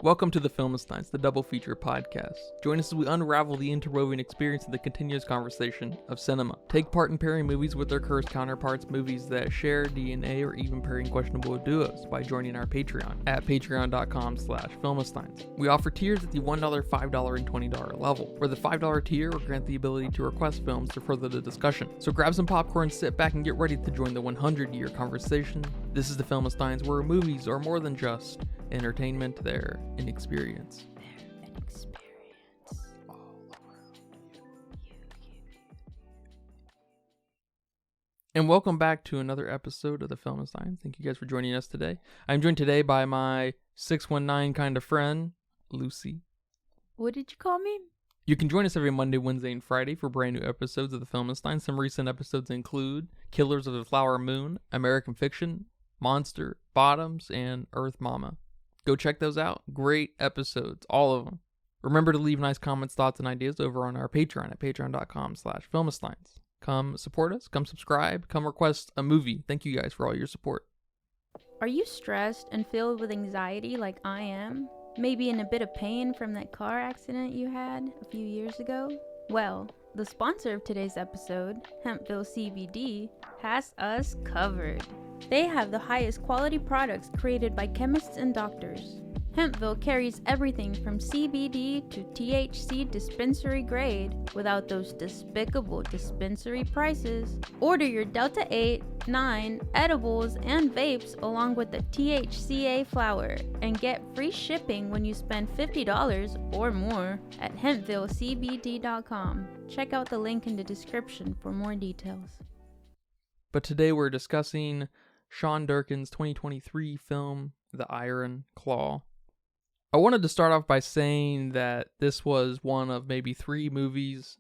Welcome to the Filmistines, the double feature podcast. Join us as we unravel the interwoven experience of the continuous conversation of cinema. Take part in pairing movies with their cursed counterparts, movies that share DNA, or even pairing questionable duos by joining our Patreon at patreon.com/filmistines. We offer tiers at the $1, $5, and $20 level, where the $5 tier will grant the ability to request films to further the discussion. So grab some popcorn, sit back, and get ready to join the 100-year conversation. This is the Filmistines, where movies are more than just entertainment, they're an experience. All around you. And welcome back to another episode of the Filmistines. Thank you guys for joining us today. I'm joined today by my 619 kind of friend, Lucy. What did you call me? You can join us every Monday, Wednesday, and Friday for brand new episodes of the Filmistines. Some recent episodes include Killers of the Flower Moon, American Fiction, Monster, Bottoms, and Earth Mama. Go check those out. Great episodes, all of them. Remember to leave nice comments, thoughts, and ideas over on our Patreon at patreon.com/filmistines. Come support us, come subscribe, come request a movie. Thank you guys for all your support. Are you stressed and filled with anxiety like I am? Maybe in a bit of pain from that car accident you had a few years ago? Well, the sponsor of today's episode, Hempville CBD, has us covered. They have the highest quality products created by chemists and doctors. Hempville carries everything from CBD to THC dispensary grade without those despicable dispensary prices. Order your Delta 8, 9 edibles and vapes along with the THCA flower and get free shipping when you spend $50 or more at hempvillecbd.com. Check out the link in the description for more details. But today we're discussing Sean Durkin's 2023 film, The Iron Claw. I wanted to start off by saying that this was one of maybe 3 movies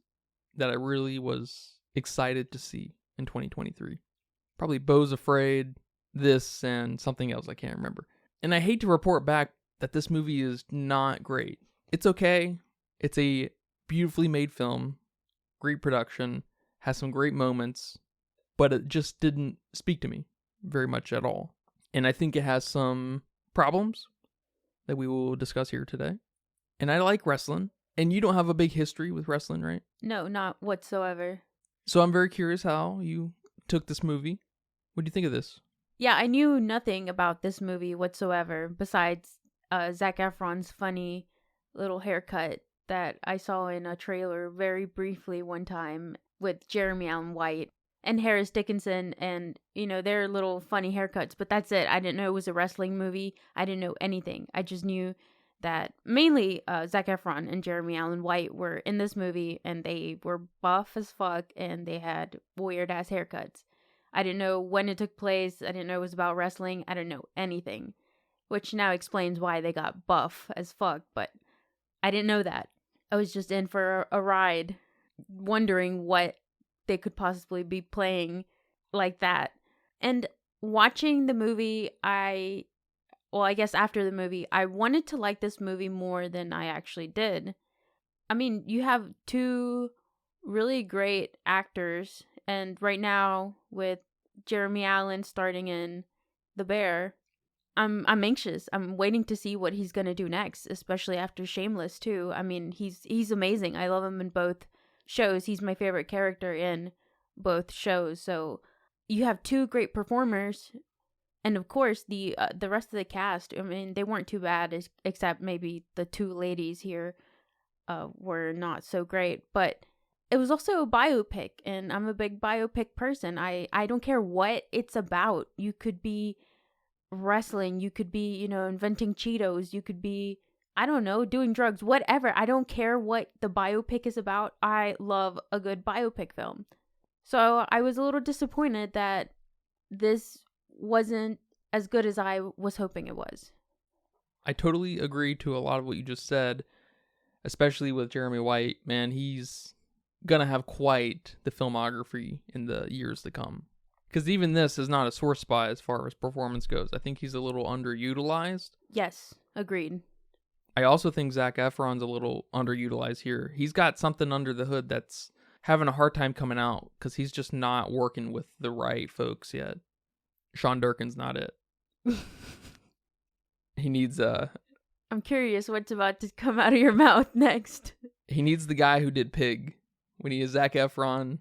that I really was excited to see in 2023. Probably Beau's Afraid, this, and something else I can't remember. And I hate to report back that this movie is not great. It's okay. It's a beautifully made film, great production, has some great moments, but it just didn't speak to me very much at all. And I think it has some problems that we will discuss here today. And I like wrestling. And you don't have a big history with wrestling, right? No, not whatsoever. So I'm very curious how you took this movie. What do you think of this? Yeah, I knew nothing about this movie whatsoever besides Zac Efron's funny little haircut that I saw in a trailer very briefly one time with Jeremy Allen White and Harris Dickinson, and, you know, their little funny haircuts. But that's it. I didn't know it was a wrestling movie. I didn't know anything. I just knew that mainly Zac Efron and Jeremy Allen White were in this movie, and they were buff as fuck, and they had weird-ass haircuts. I didn't know when it took place. I didn't know it was about wrestling. I didn't know anything, which now explains why they got buff as fuck, but I didn't know that. I was just in for a ride, wondering what they could possibly be playing like that. And watching the movie, I guess after the movie, I wanted to like this movie more than I actually did. I mean, you have 2 really great actors, and right now with Jeremy Allen starting in The Bear, I'm anxious. I'm waiting to see what he's gonna do next, especially after Shameless too. I mean, he's amazing. I love him in both shows. He's my favorite character in both shows. So you have 2 great performers, and of course the rest of the cast. I mean, they weren't too bad, except maybe the 2 ladies here were not so great. But it was also a biopic, and I'm a big biopic person. I don't care what it's about. You could be wrestling, you could be, you know, inventing Cheetos, you could be, I don't know, doing drugs, whatever. I don't care what the biopic is about. I love a good biopic film. So I was a little disappointed that this wasn't as good as I was hoping it was. I totally agree to a lot of what you just said, especially with Jeremy White. Man, he's gonna have quite the filmography in the years to come. Because even this is not a sore spot as far as performance goes. I think he's a little underutilized. Yes, agreed. I also think Zac Efron's a little underutilized here. He's got something under the hood that's having a hard time coming out because he's just not working with the right folks yet. Sean Durkin's not it. He needs I'm curious what's about to come out of your mouth next. He needs the guy who did Pig. We need a Zac Efron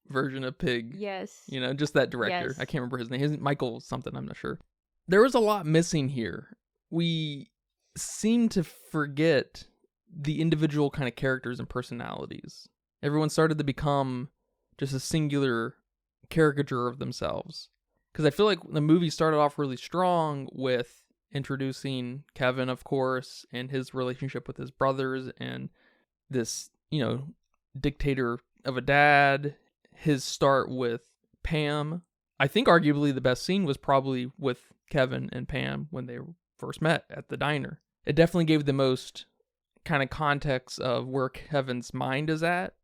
version of Pig. Yes. You know, just that director. Yes. I can't remember his name. His Michael something, I'm not sure. There was a lot missing here. We seem to forget the individual kind of characters and personalities. Everyone started to become just a singular caricature of themselves. Because I feel like the movie started off really strong with introducing Kevin, of course, and his relationship with his brothers and this, you know, dictator of a dad. His start with Pam. I think arguably the best scene was probably with Kevin and Pam when they first met at the diner. It definitely gave the most kind of context of where Kevin's mind is at.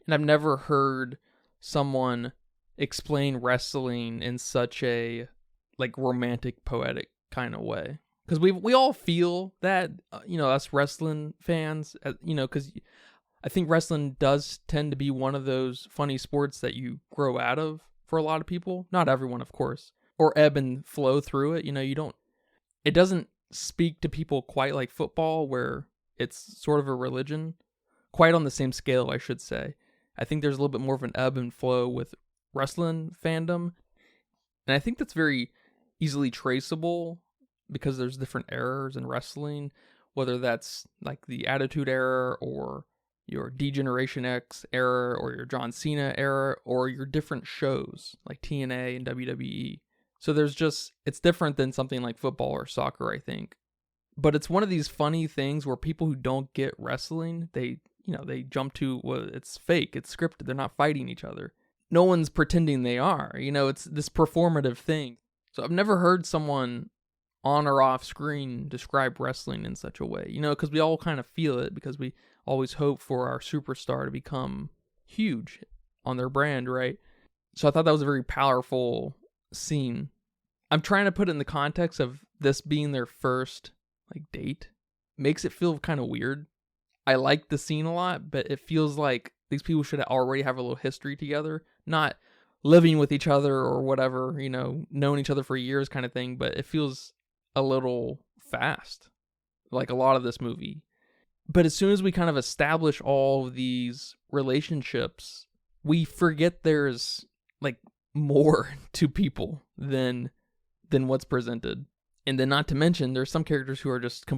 And I've never heard someone explain wrestling in such a like romantic, poetic kind of way. Because we all feel that, you know, us wrestling fans, you know, because I think wrestling does tend to be one of those funny sports that you grow out of for a lot of people. Not everyone, of course. Or ebb and flow through it. You know, it doesn't speak to people quite like football, where it's sort of a religion. Quite on the same scale, I should say. I think there's a little bit more of an ebb and flow with wrestling fandom. And I think that's very easily traceable because there's different eras in wrestling, whether that's like the Attitude Era or your D-Generation X era or your John Cena era or your different shows like TNA and WWE. So it's different than something like football or soccer, I think. But it's one of these funny things where people who don't get wrestling, they jump to, well, it's fake, it's scripted, they're not fighting each other. No one's pretending they are. You know, it's this performative thing. So I've never heard someone on or off screen describe wrestling in such a way, you know, because we all kind of feel it because we always hope for our superstar to become huge on their brand, right? So I thought that was a very powerful scene. I'm trying to put it in the context of this being their first like date. Makes it feel kind of weird. I like the scene a lot, but it feels like these people should already have a little history together, not living with each other or whatever, you know, knowing each other for years kind of thing, but it feels a little fast, like a lot of this movie. But as soon as we kind of establish all of these relationships, we forget there's like more to people than what's presented. And then not to mention, there's some characters who are just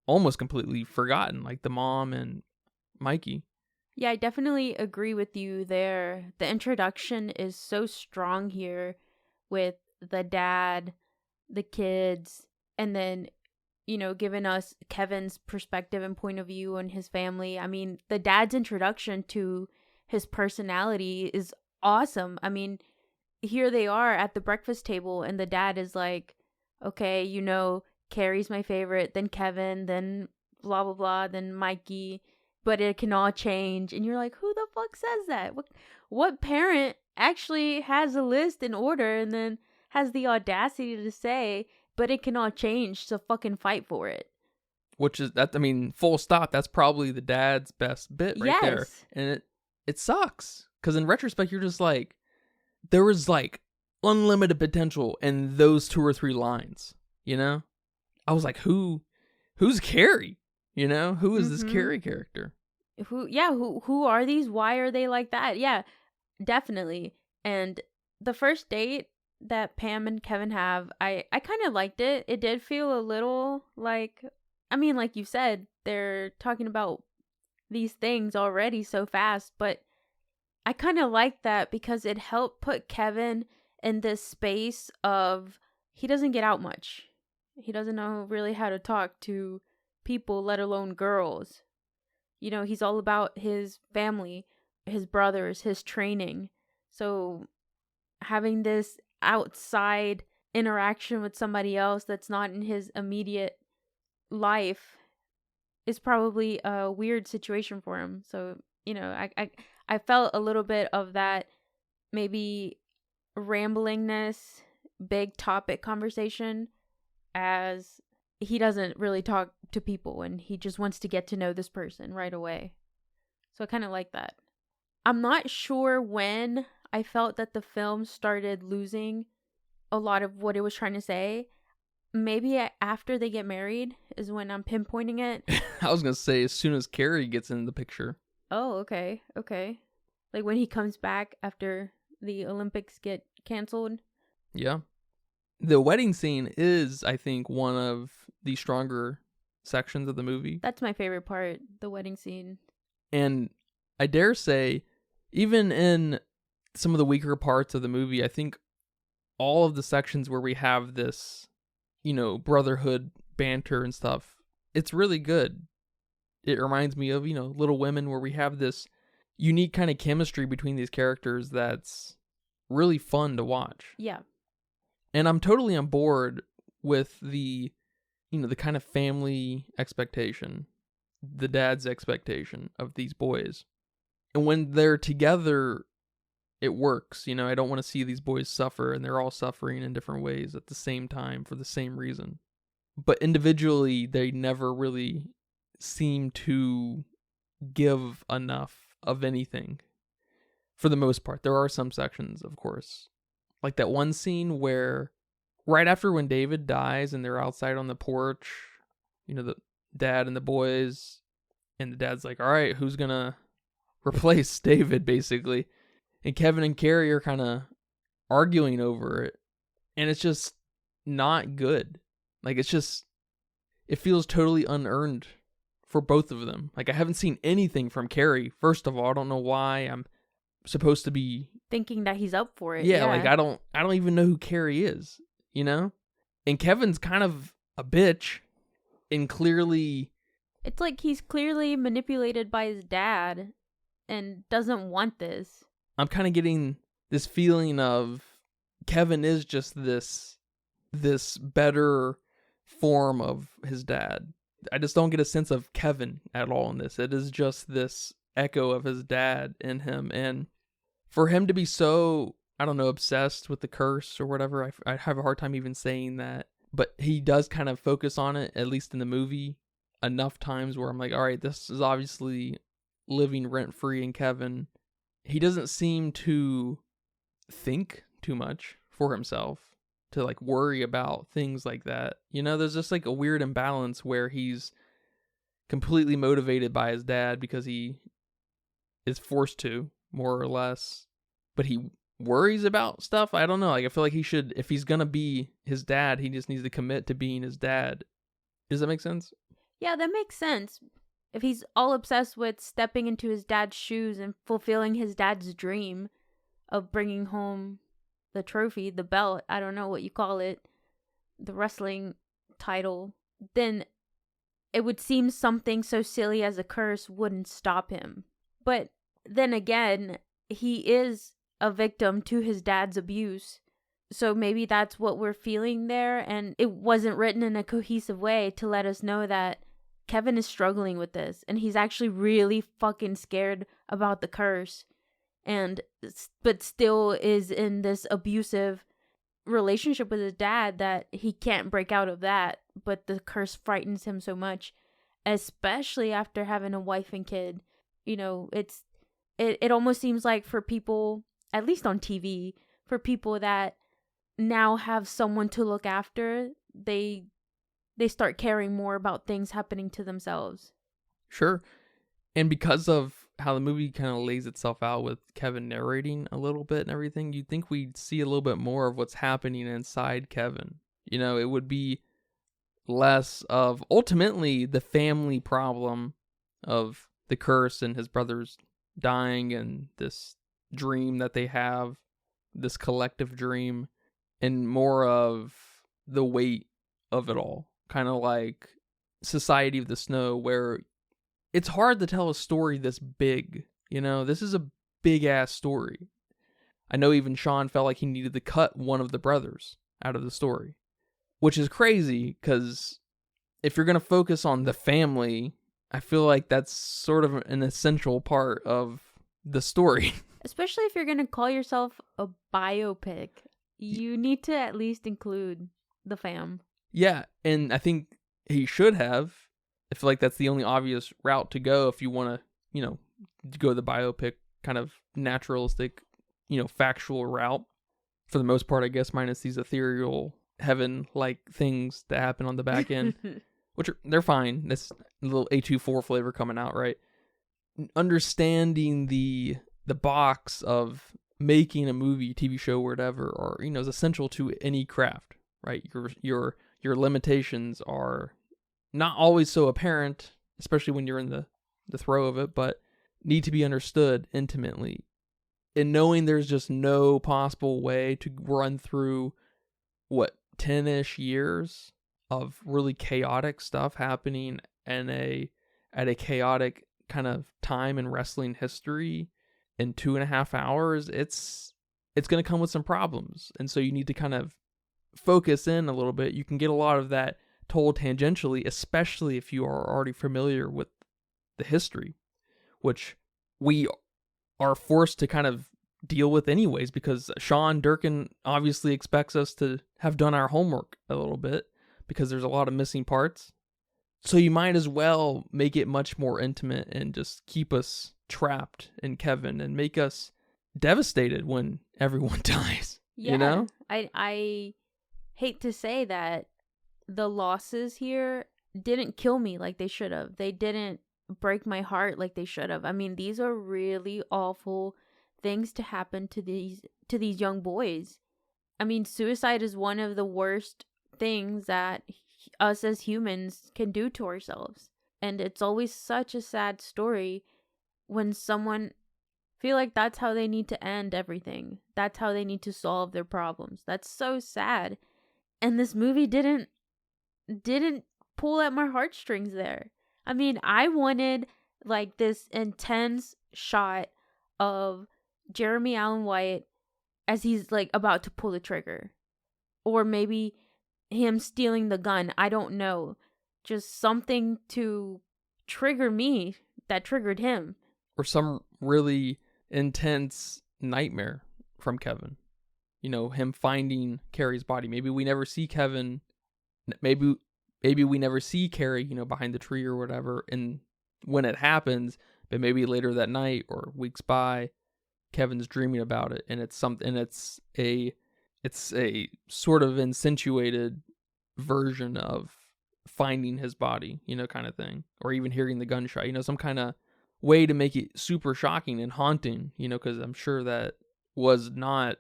almost completely forgotten, like the mom and Mikey. Yeah, I definitely agree with you there. The introduction is so strong here with the dad, the kids, and then, you know, giving us Kevin's perspective and point of view on his family. I mean, the dad's introduction to his personality is awesome. I mean, here they are at the breakfast table, and the dad is like, okay, you know, Carrie's my favorite, then Kevin, then blah, blah, blah, then Mikey, but it can all change. And you're like, who the fuck says that? What parent actually has a list in order and then has the audacity to say, but it can all change, so fucking fight for it? Which is, that, I mean, full stop, that's probably the dad's best bit right there. Yes. And it sucks. Because in retrospect, you're just like, there was like unlimited potential in those 2 or 3 lines, you know? I was like, who's Carrie? You know, who is this Carrie character? Who are these? Why are they like that? Yeah, definitely. And the first date that Pam and Kevin have, I kind of liked it. It did feel a little like, I mean, like you said, they're talking about these things already so fast, but I kind of liked that because it helped put Kevin in this space of, he doesn't get out much. He doesn't know really how to talk to people, let alone girls. You know, he's all about his family, his brothers, his training. So having this outside interaction with somebody else that's not in his immediate life is probably a weird situation for him. So, you know, I felt a little bit of that maybe ramblingness, big topic conversation, as he doesn't really talk to people and he just wants to get to know this person right away. So I kind of like that. I'm not sure when I felt that the film started losing a lot of what it was trying to say. Maybe after they get married is when I'm pinpointing it. I was going to say as soon as Carrie gets in the picture. Oh, okay. Okay. Like when he comes back after the Olympics get canceled. Yeah. The wedding scene is, I think, one of the stronger sections of the movie. That's my favorite part, the wedding scene. And I dare say, even in some of the weaker parts of the movie, I think all of the sections where we have this, brotherhood banter and stuff, it's really good. It reminds me of, Little Women, where we have this unique kind of chemistry between these characters that's really fun to watch. Yeah. And I'm totally on board with the kind of family expectation, the dad's expectation of these boys. And when they're together, it works. I don't want to see these boys suffer, and they're all suffering in different ways at the same time for the same reason. But individually, they never really seem to give enough of anything. For the most part, there are some sections, of course. Like that one scene where right after when David dies and they're outside on the porch, the dad and the boys, and the dad's like, all right, who's going to replace David, basically? And Kevin and Carrie are kind of arguing over it. And it's just not good. Like, it feels totally unearned for both of them. Like, I haven't seen anything from Carrie. First of all, I don't know why I'm supposed to be thinking that he's up for it. Yeah, like I don't even know who Carrie is, And Kevin's kind of a bitch, and clearly it's like he's clearly manipulated by his dad and doesn't want this. I'm kind of getting this feeling of Kevin is just this better form of his dad. I just don't get a sense of Kevin at all in this. It is just this echo of his dad in him, and for him to be so, I don't know, obsessed with the curse or whatever, I have a hard time even saying that, but he does kind of focus on it, at least in the movie, enough times where I'm like, all right, this is obviously living rent-free in Kevin. He doesn't seem to think too much for himself, to like worry about things like that. There's just like a weird imbalance where he's completely motivated by his dad because he is forced to, more or less, but he worries about stuff. I don't know. Like, I feel like he should, if he's gonna be his dad, he just needs to commit to being his dad. Does that make sense? Yeah, that makes sense. If he's all obsessed with stepping into his dad's shoes and fulfilling his dad's dream of bringing home the trophy, the belt, I don't know what you call it, the wrestling title, then it would seem something so silly as a curse wouldn't stop him. But then again, he is a victim to his dad's abuse. So maybe that's what we're feeling there. And it wasn't written in a cohesive way to let us know that Kevin is struggling with this. And he's actually really fucking scared about the curse. But still is in this abusive relationship with his dad that he can't break out of that. But the curse frightens him so much. Especially after having a wife and kid. It almost seems like for people, at least on TV, for people that now have someone to look after, they start caring more about things happening to themselves. Sure. And because of how the movie kind of lays itself out with Kevin narrating a little bit and everything, you'd think we'd see a little bit more of what's happening inside Kevin. It would be less of ultimately the family problem of the curse and his brothers dying and this dream that they have, this collective dream, and more of the weight of it all. Kind of like Society of the Snow, where it's hard to tell a story this big. This is a big ass story. I know even Sean felt like he needed to cut one of the brothers out of the story, which is crazy because if you're going to focus on the family, I feel like that's sort of an essential part of the story. Especially if you're going to call yourself a biopic, you need to at least include the fam. Yeah, and I think he should have. I feel like that's the only obvious route to go if you want to, go the biopic kind of naturalistic, factual route. For the most part, I guess, minus these ethereal heaven like things that happen on the back end, they're fine. That's a little A24 flavor coming out, right? Understanding the box of making a movie, TV show, or whatever, or is essential to any craft, right? Your limitations are not always so apparent, especially when you're in the throw of it, but need to be understood intimately. And knowing there's just no possible way to run through 10-ish years of really chaotic stuff happening at a chaotic kind of time in wrestling history in 2.5 hours, it's going to come with some problems. And so you need to kind of focus in a little bit. You can get a lot of that told tangentially, especially if you are already familiar with the history, which we are forced to kind of deal with anyways, because Sean Durkin obviously expects us to have done our homework a little bit, because there's a lot of missing parts. So you might as well make it much more intimate and just keep us trapped in Kevin and make us devastated when everyone dies. Yeah, I hate to say that the losses here didn't kill me like they should have. They didn't break my heart like they should have. I mean, these are really awful things to happen to these young boys. I mean, suicide is one of the worst things that us as humans can do to ourselves. And it's always such a sad story when someone feel like that's how they need to end everything. That's how they need to solve their problems. That's so sad. And this movie didn't pull at my heartstrings there. I mean, I wanted like this intense shot of Jeremy Allen White as he's like about to pull the trigger. Or maybe him stealing the gun. I don't know. Just something to trigger me that triggered him. Or some really intense nightmare from Kevin. Him finding Carrie's body. Maybe we never see Kevin. Maybe we never see Carrie, behind the tree or whatever. And when it happens, but maybe later that night or weeks by, Kevin's dreaming about it, and it's something. It's a sort of insinuated version of finding his body, kind of thing, or even hearing the gunshot. Some kind of way to make it super shocking and haunting. Because I'm sure that was not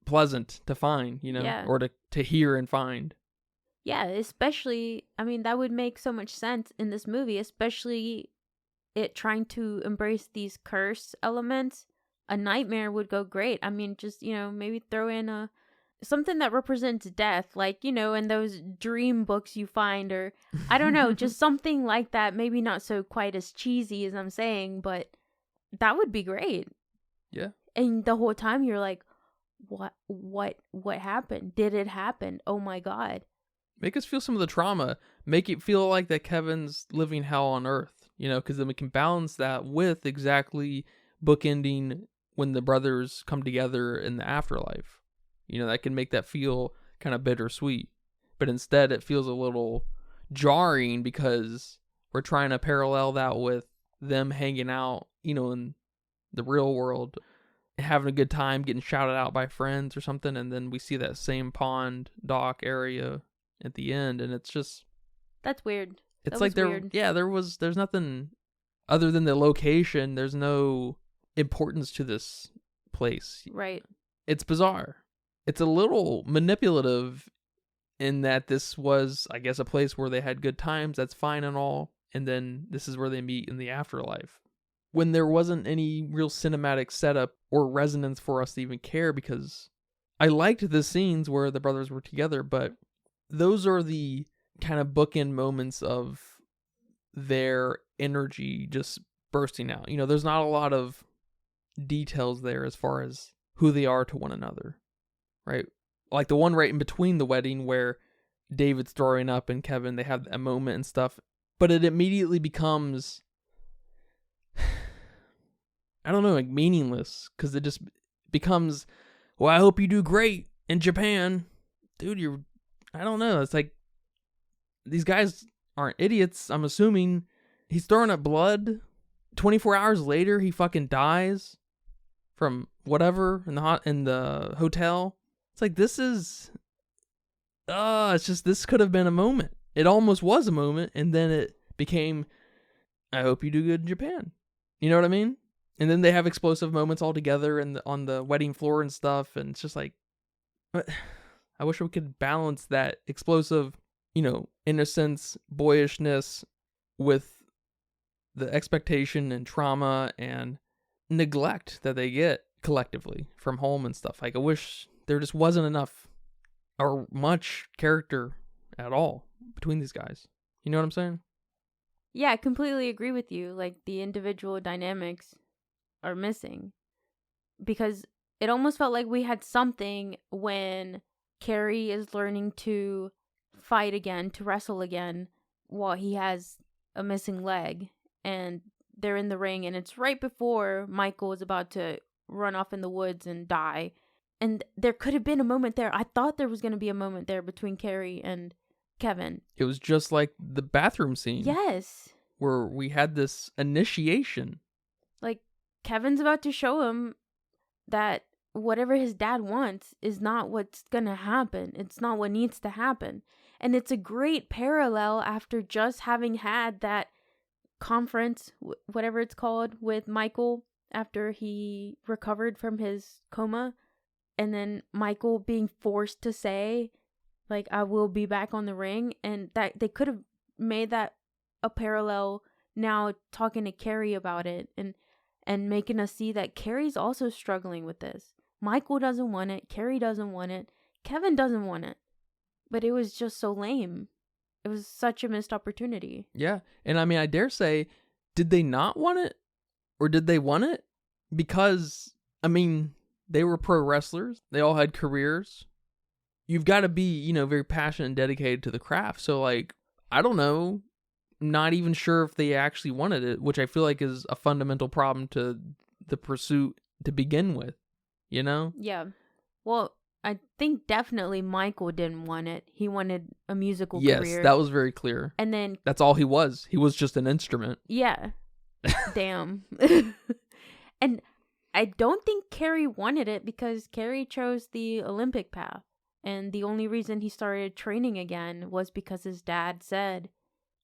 pleasant to find, Yeah. or to hear and find. Yeah, especially, I mean, that would make so much sense in this movie, especially it trying to embrace these curse elements. A nightmare would go great. I mean, just, maybe throw in something that represents death, like, in those dream books you find, or I don't know, just something like that. Maybe not so quite as cheesy as I'm saying, but that would be great. Yeah. And the whole time you're like, what happened? Did it happen? Oh my God. Make us feel some of the trauma. Make it feel like that Kevin's living hell on earth, because then we can balance that with exactly bookending when the brothers come together in the afterlife. That can make that feel kind of bittersweet. But instead, it feels a little jarring because we're trying to parallel that with them hanging out, in the real world, having a good time, getting shouted out by friends or something. And then we see that same pond dock area at the end, and it's just, that's weird. It's like there's nothing other than the location. There's no importance to this place. Right. It's bizarre. It's a little manipulative in that this was, I guess, a place where they had good times. That's fine and all. And then this is where they meet in the afterlife, when there wasn't any real cinematic setup or resonance for us to even care, because I liked the scenes where the brothers were together, but those are the kind of bookend moments of their energy just bursting out. There's not a lot of details there as far as who they are to one another, right? Like the one right in between the wedding where David's throwing up and Kevin, they have a moment and stuff, but it immediately becomes, I don't know, like meaningless, because it just becomes, well, I hope you do great in Japan. Dude, I don't know. It's like, these guys aren't idiots, I'm assuming. He's throwing up blood. 24 hours later, he fucking dies from whatever in the hotel. It's like, this is it's just, this could have been a moment. It almost was a moment, and then it became, I hope you do good in Japan. You know what I mean? And then they have explosive moments all together and on the wedding floor and stuff, and it's just like, what? I wish we could balance that explosive, innocence, boyishness with the expectation and trauma and neglect that they get collectively from home and stuff. Like, I wish there just wasn't enough or much character at all between these guys. You know what I'm saying? Yeah, I completely agree with you. Like, the individual dynamics are missing. Because it almost felt like we had something when Carrie is learning to fight again, to wrestle again, while he has a missing leg. And they're in the ring, and it's right before Michael is about to run off in the woods and die. And there could have been a moment there. I thought there was going to be a moment there between Carrie and Kevin. It was just like the bathroom scene. Yes. Where we had this initiation. Like, Kevin's about to show him that whatever his dad wants is not what's going to happen. It's not what needs to happen. And it's a great parallel after just having had that conference, whatever it's called, with Michael after he recovered from his coma. And then Michael being forced to say, like, I will be back on the ring. And that they could have made that a parallel now, talking to Carrie about it and making us see that Carrie's also struggling with this. Michael doesn't want it. Carrie doesn't want it. Kevin doesn't want it. But it was just so lame. It was such a missed opportunity. Yeah. And I mean, I dare say, did they not want it? Or did they want it? Because, I mean, they were pro wrestlers. They all had careers. You've got to be, very passionate and dedicated to the craft. So, like, I don't know. Not even sure if they actually wanted it, which I feel like is a fundamental problem to the pursuit to begin with, Yeah. Well, I think definitely Michael didn't want it. He wanted a musical career. Yes, that was very clear. And then that's all he was. He was just an instrument. Yeah. Damn. And I don't think Carrie wanted it because Carrie chose the Olympic path. And the only reason he started training again was because his dad said,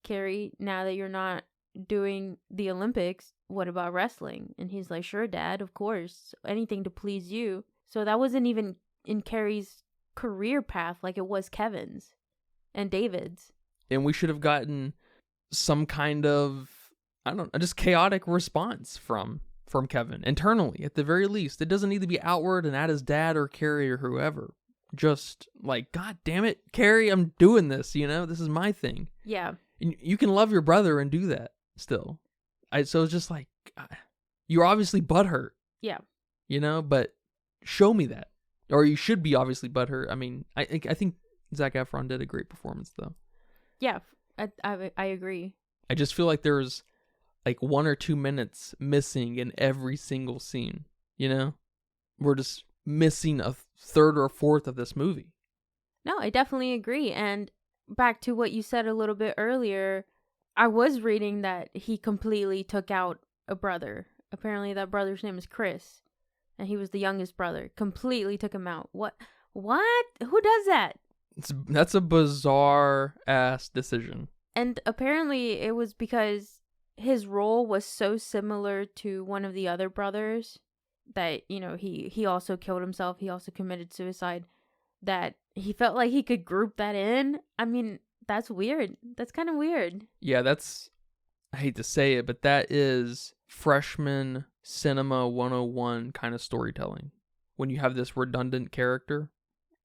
Carrie, now that you're not doing the Olympics, what about wrestling? And he's like, sure, Dad, of course. Anything to please you. So that wasn't even in Carrie's career path like it was Kevin's and David's. And we should have gotten some kind of, just chaotic response from Kevin internally, at the very least. It doesn't need to be outward and at his dad or Carrie or whoever. Just like, God damn it, Carrie, I'm doing this, this is my thing. Yeah. And you can love your brother and do that still. So it's just like, you're obviously butthurt. Yeah. But show me that. Or you should be obviously butthurt. I mean, I think Zac Efron did a great performance, though. Yeah, I agree. I just feel like there's like 1 or 2 minutes missing in every single scene, We're just missing a third or fourth of this movie. No, I definitely agree. And back to what you said a little bit earlier, I was reading that he completely took out a brother. Apparently that brother's name is Chris, and he was the youngest brother. Completely took him out. What? Who does that? That's a bizarre ass decision. And apparently it was because his role was so similar to one of the other brothers that, he also killed himself. He also committed suicide, that he felt like he could group that in. I mean, that's weird. That's kind of weird. Yeah, I hate to say it, but that is freshman cinema 101 kind of storytelling. When you have this redundant character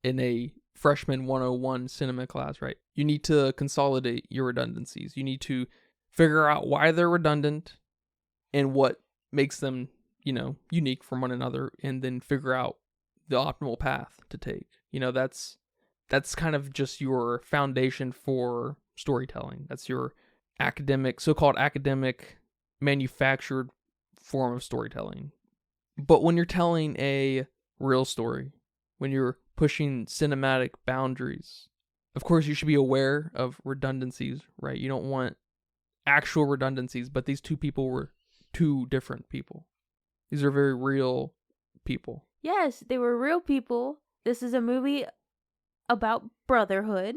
in a freshman 101 cinema class, right? You need to consolidate your redundancies. You need to figure out why they're redundant and what makes them, unique from one another, and then figure out the optimal path to take. That's kind of just your foundation for storytelling. That's your so-called academic manufactured form of storytelling. But when you're telling a real story, when you're pushing cinematic boundaries, of course you should be aware of redundancies, right? You don't want actual redundancies, but these two people were two different people. These are very real people. Yes, they were real people. This is a movie about Brotherhood.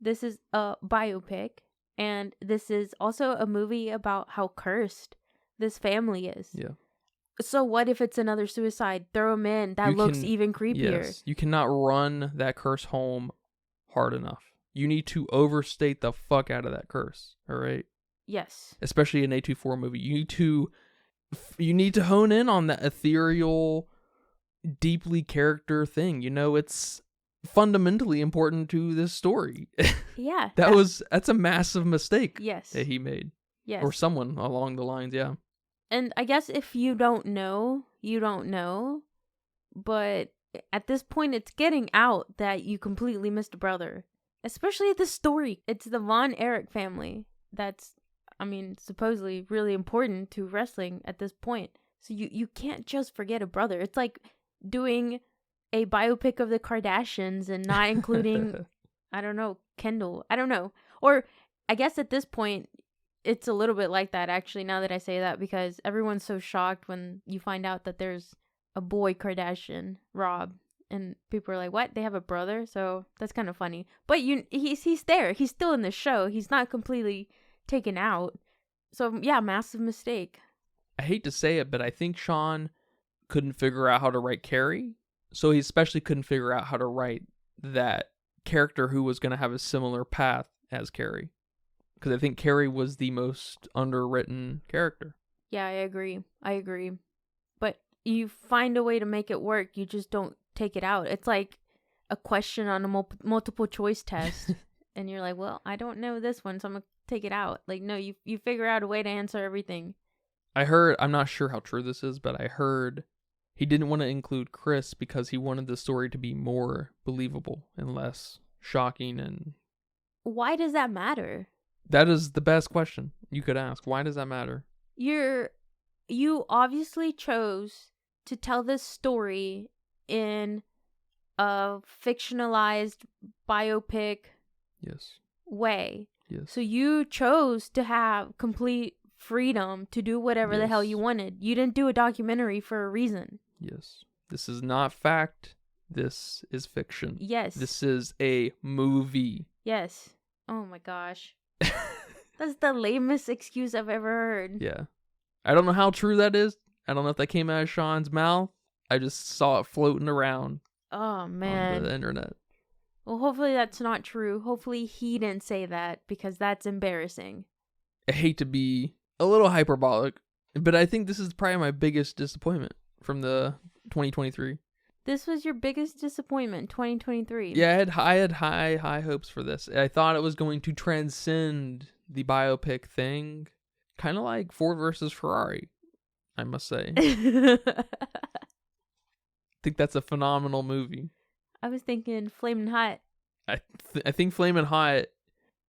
This is a biopic. And this is also a movie about how cursed this family is. Yeah. So what if it's another suicide? Throw him in. That looks even creepier. Yes. You cannot run that curse home hard enough. You need to overstate the fuck out of that curse. All right. Yes. Especially an A24 movie. You need to hone in on that ethereal, deeply character thing. It's fundamentally important to this story. Yeah. That's a massive mistake. Yes. That he made. Yes. Or someone along the lines, yeah. And I guess if you don't know, you don't know. But at this point, it's getting out that you completely missed a brother. Especially at this story. It's the Von Erich family. That's, supposedly really important to wrestling at this point. So you can't just forget a brother. It's like doing a biopic of the Kardashians and not including, I don't know, Kendall. I don't know. Or I guess at this point, it's a little bit like that, actually, now that I say that, because everyone's so shocked when you find out that there's a boy Kardashian, Rob. And people are like, what? They have a brother? So that's kind of funny. But he's there. He's still in the show. He's not completely taken out. So, yeah, massive mistake. I hate to say it, but I think Sean couldn't figure out how to write Carrie. So he especially couldn't figure out how to write that character who was going to have a similar path as Carrie. Because I think Carrie was the most underwritten character. Yeah, I agree. But you find a way to make it work. You just don't take it out. It's like a question on a multiple choice test. And you're like, well, I don't know this one, so I'm going to take it out. Like, no, you figure out a way to answer everything. I'm not sure how true this is, but I heard he didn't want to include Chris because he wanted the story to be more believable and less shocking. And why does that matter? That is the best question you could ask. Why does that matter? You obviously chose to tell this story in a fictionalized biopic way. Yes. So you chose to have complete freedom to do whatever the hell you wanted. You didn't do a documentary for a reason. Yes. This is not fact. This is fiction. Yes. This is a movie. Yes. Oh my gosh. That's the lamest excuse I've ever heard. Yeah. I don't know how true that is. I don't know if that came out of Sean's mouth. I just saw it floating around. Oh, man. On the internet. Well, hopefully that's not true. Hopefully he didn't say that, because that's embarrassing. I hate to be a little hyperbolic, but I think this is probably my biggest disappointment from the 2023. This was your biggest disappointment, 2023. Yeah, I had high hopes for this. I thought it was going to transcend the biopic thing, kind of like Ford versus Ferrari, I must say. I think that's a phenomenal movie. I was thinking Flamin' Hot. I think Flamin' Hot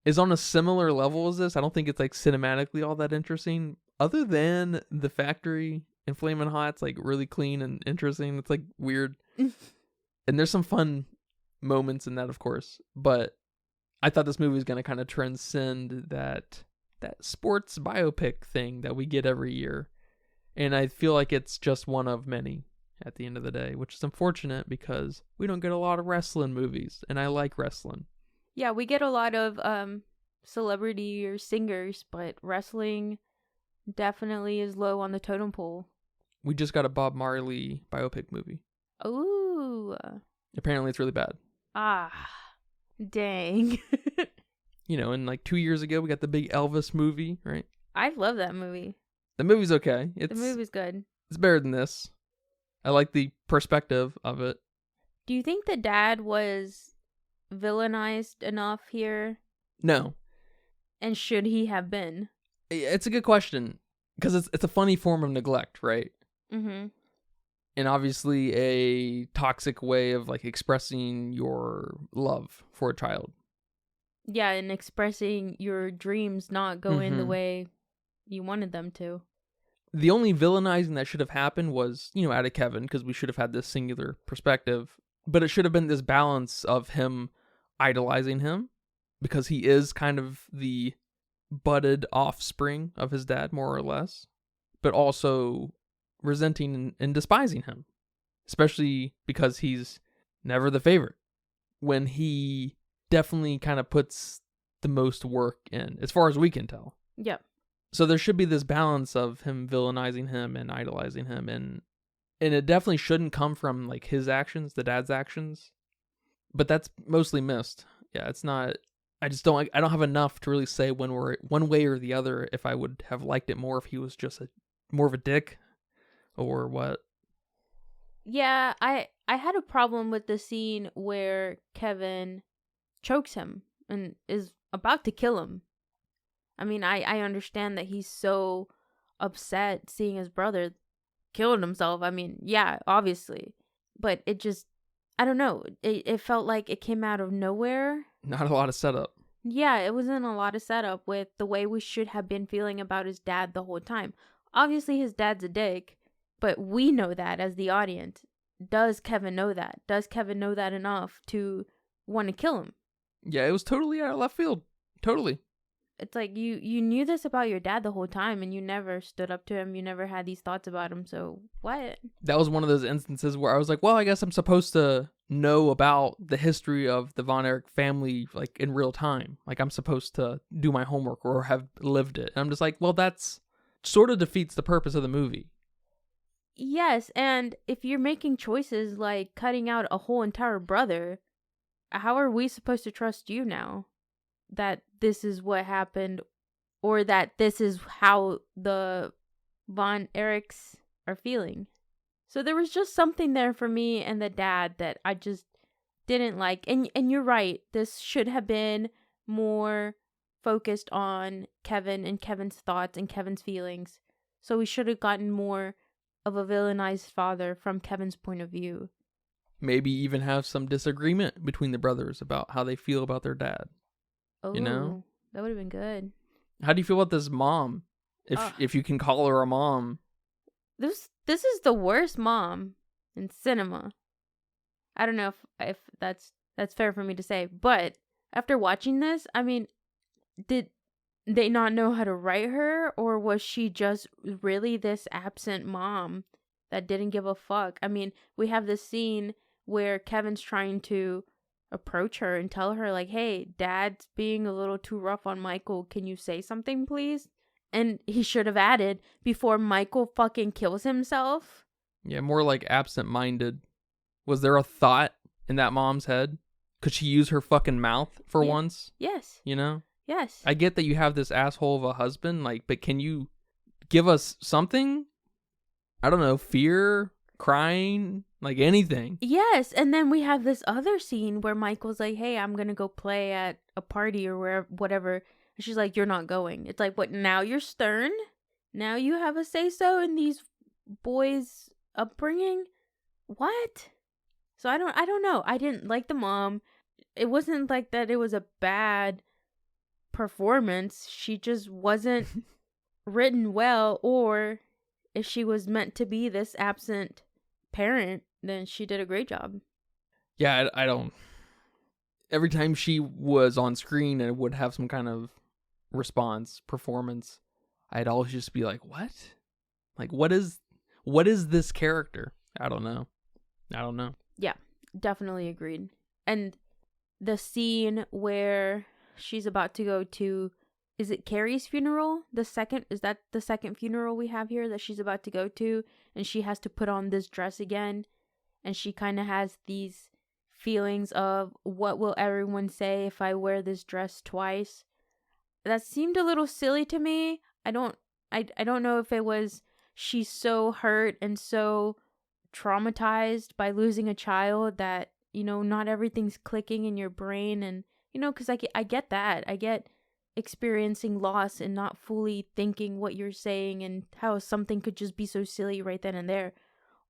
is on a similar level as this. I don't think it's like cinematically all that interesting, other than the factory in Flamin' Hot's like really clean and interesting. It's like weird. And there's some fun moments in that, of course. But I thought this movie was going to kind of transcend that sports biopic thing that we get every year. And I feel like it's just one of many at the end of the day, which is unfortunate because we don't get a lot of wrestling movies. And I like wrestling. Yeah, we get a lot of celebrity or singers, but wrestling definitely is low on the totem pole. We just got a Bob Marley biopic movie. Ooh. Apparently it's really bad. Ah, dang. And like 2 years ago, we got the big Elvis movie, right? I love that movie. The movie's okay. The movie's good. It's better than this. I like the perspective of it. Do you think the dad was villainized enough here? No. And should he have been? It's a good question, because it's a funny form of neglect, right? Mm-hmm. And obviously a toxic way of like expressing your love for a child. Yeah, and expressing your dreams not going the way you wanted them to. The only villainizing that should have happened was, out of Kevin, because we should have had this singular perspective. But it should have been this balance of him idolizing him, because he is kind of the budded offspring of his dad, more or less, but also resenting and despising him, especially because he's never the favorite. When he definitely kind of puts the most work in, as far as we can tell. Yep. So there should be this balance of him villainizing him and idolizing him, and it definitely shouldn't come from like his actions, the dad's actions. But that's mostly missed. Yeah, it's not. I don't have enough to really say when we're one way or the other. If I would have liked it more if he was just more of a dick, or what. Yeah, I had a problem with the scene where Kevin chokes him and is about to kill him. I mean, I understand that he's so upset seeing his brother killing himself. I mean, yeah, obviously. But it just, I don't know. It felt like it came out of nowhere. Not a lot of setup. Yeah, it wasn't a lot of setup with the way we should have been feeling about his dad the whole time. Obviously, his dad's a dick, but we know that as the audience. Does Kevin know that? Does Kevin know that enough to want to kill him? Yeah, it was totally out of left field. Totally. It's like you knew this about your dad the whole time and you never stood up to him. You never had these thoughts about him. So what? That was one of those instances where I was like, well, I guess I'm supposed to know about the history of the Von Erich family like in real time. Like I'm supposed to do my homework or have lived it. And I'm just like, well, that's sort of defeats the purpose of the movie. Yes, and if you're making choices like cutting out a whole entire brother, how are we supposed to trust you now? That this is what happened, or that this is how the Von Erichs are feeling. So there was just something there for me and the dad that I just didn't like. And you're right, this should have been more focused on Kevin and Kevin's thoughts and Kevin's feelings. So we should have gotten more of a villainized father from Kevin's point of view. Maybe even have some disagreement between the brothers about how they feel about their dad. Oh, you know? That would have been good. How do you feel about this mom? If you can call her a mom. This is the worst mom in cinema. I don't know if that's fair for me to say, but after watching this, I mean, did they not know how to write her, or was she just really this absent mom that didn't give a fuck? I mean, we have this scene where Kevin's trying to approach her and tell her like, hey, dad's being a little too rough on Michael, can you say something please? And he should have added, before Michael fucking kills himself. Yeah, more like absent-minded. Was there a thought in that mom's head? Could she use her fucking mouth for once? Yes. You know? Yes. I get that you have this asshole of a husband, like, but can you give us something? I don't know, fear, crying, like anything. Yes, and then we have this other scene where Michael's like, hey, I'm gonna go play at a party or wherever, whatever. And she's like, you're not going. It's like, what, now you're stern? Now you have a say-so in these boys' upbringing? What? So I don't know. I didn't like the mom. It wasn't like that it was a bad performance. She just wasn't written well, or if she was meant to be this absent parent, then she did a great job. Yeah, I don't. Every time she was on screen and would have some kind of response, performance, I'd always just be like, what? Like, what is this character? I don't know. Yeah, definitely agreed. And the scene where she's about to go to, is it Carrie's funeral? Is that the second funeral we have here that she's about to go to? And she has to put on this dress again. And she kind of has these feelings of, what will everyone say if I wear this dress twice? That seemed a little silly to me. I don't know if it was she's so hurt and so traumatized by losing a child that, you know, not everything's clicking in your brain. And, you know, because I get that. I get experiencing loss and not fully thinking what you're saying and how something could just be so silly right then and there.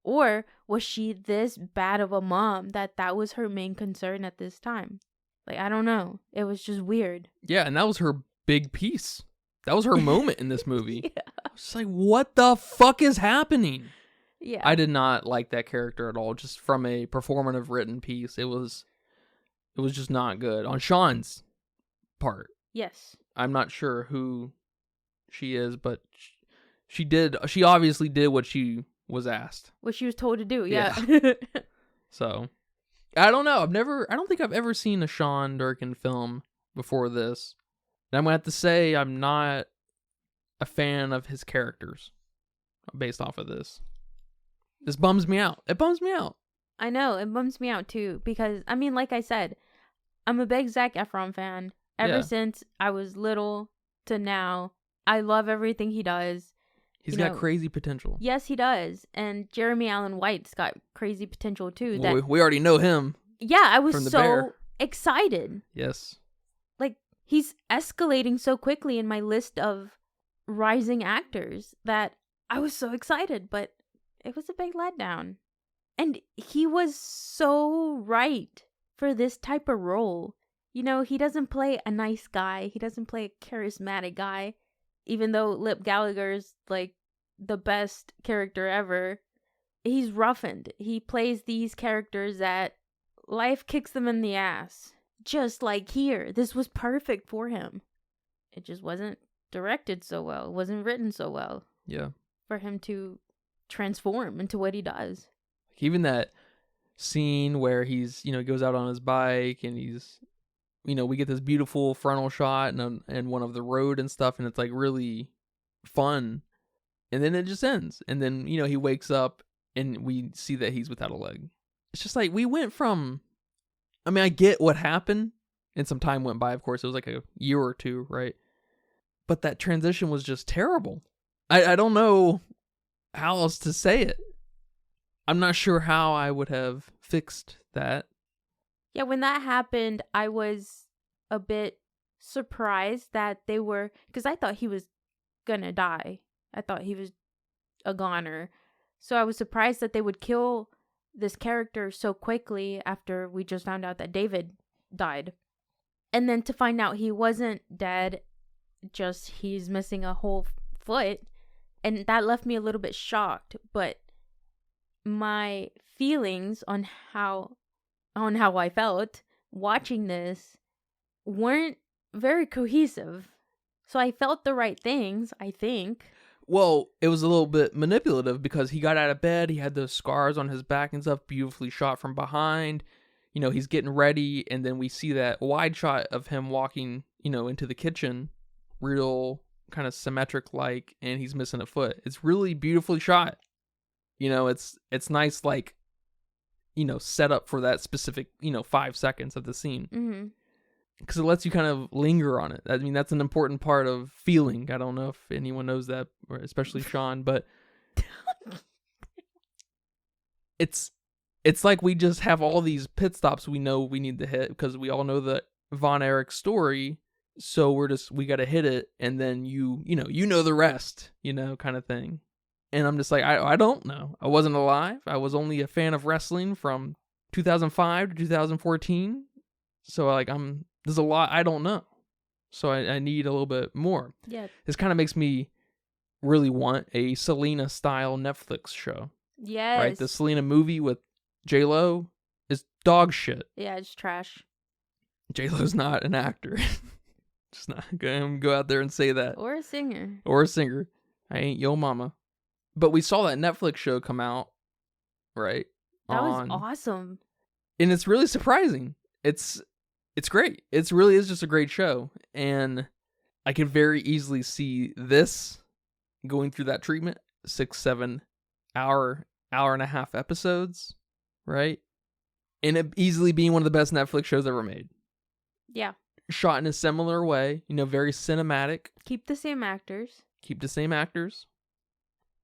Or was she this bad of a mom that was her main concern at this time? Like, I don't know. It was just weird. Yeah, and that was her big piece. That was her moment in this movie. Yeah. I was like, what the fuck is happening? Yeah. I did not like that character at all. Just from a performative written piece, it was just not good on Sean's part. Yes. I'm not sure who she is, but she obviously did what she was asked. What she was told to do, yeah. So, I don't know. I don't think I've ever seen a Sean Durkin film before this. And I'm going to have to say I'm not a fan of his characters based off of this. This bums me out. It bums me out. I know, it bums me out too, because, I mean, like I said, I'm a big Zac Efron fan. Ever since I was little to now, I love everything he does. He's got crazy potential. Yes, he does. And Jeremy Allen White's got crazy potential too. Well, we already know him. Yeah, I was so excited. Yes. Like, he's escalating so quickly in my list of rising actors that I was so excited, but it was a big letdown. And he was so right for this type of role. You know, he doesn't play a nice guy. He doesn't play a charismatic guy. Even though Lip Gallagher's like the best character ever, he's roughened. He plays these characters that life kicks them in the ass. Just like here. This was perfect for him. It just wasn't directed so well. It wasn't written so well. Yeah. For him to transform into what he does. Even that scene where he's, goes out on his bike and he's, we get this beautiful frontal shot and one of the road and stuff, and it's like really fun. And then it just ends. And then, he wakes up and we see that he's without a leg. It's just like we went from, I get what happened and some time went by, of course. It was like a year or two, right? But that transition was just terrible. I don't know how else to say it. I'm not sure how I would have fixed that. Yeah, when that happened, I was a bit surprised that they were, because I thought he was gonna die. I thought he was a goner. So I was surprised that they would kill this character so quickly after we just found out that David died. And then to find out he wasn't dead, just he's missing a whole foot. And that left me a little bit shocked, but my feelings on how I felt watching this weren't very cohesive. So I felt the right things, I think. Well, it was a little bit manipulative because he got out of bed, he had those scars on his back and stuff, beautifully shot from behind. He's getting ready, and then we see that wide shot of him walking, into the kitchen, real kind of symmetric like, and he's missing a foot. It's really beautifully shot. It's nice, like, set up for that specific, 5 seconds of the scene. Mm-hmm. Because it lets you kind of linger on it. That's an important part of feeling. I don't know if anyone knows that, or especially Sean, but it's like we just have all these pit stops we know we need to hit because we all know the Von Erich story. So we got to hit it, and then you know the rest, kind of thing. And I'm just like, I don't know. I wasn't alive. I was only a fan of wrestling from 2005 to 2014. So like there's a lot I don't know. So I need a little bit more. Yeah. This kind of makes me really want a Selena style Netflix show. Yes. Right? The Selena movie with J-Lo is dog shit. Yeah, it's trash. J-Lo's not an actor. Just not gonna go out there and say that. Or a singer. I ain't yo mama. But we saw that Netflix show come out, right? That was awesome. And it's really surprising. It's great. It really is just a great show. And I could very easily see this going through that treatment, 6-7 hour and a half episodes, right? And it easily being one of the best Netflix shows ever made. Yeah. Shot in a similar way, very cinematic. Keep the same actors.